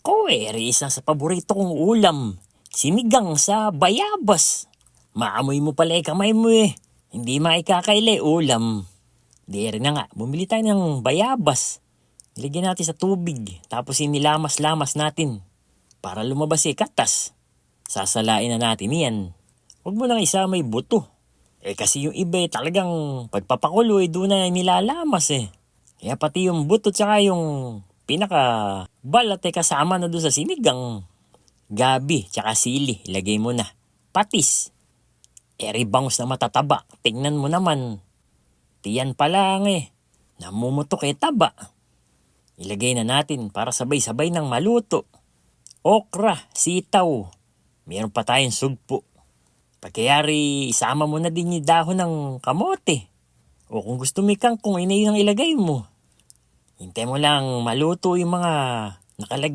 Nako isa sa paborito kong ulam. Sinigang sa bayabas. Maamoy mo pala kamay mo eh. Hindi maikakaila ulam. Di rin na nga, bumili tayo ng bayabas. Ilagyan natin sa tubig, tapos inilamas-lamas natin. Para lumabas katas. Sasalain na natin yan. Huwag mo nang isama may buto. Kasi yung iba talagang pagpapakulo doon na nilalamas eh. Kaya pati yung buto tsaka yung pinaka balat kasama na doon sa sinigang. Gabi tsaka sili, ilagay mo na. Patis. Bangus na matataba. Tingnan mo naman. Tiyan pa lang namumutok taba. Ilagay na natin para sabay-sabay ng maluto. Okra, sitaw. Meron pa tayong sugpo. Pagkayari, isama mo na din yung dahon ng kamote. O kung gusto mo kangkong, yun ang ilagay mo. Hintay mo lang maluto yung mga nakalagay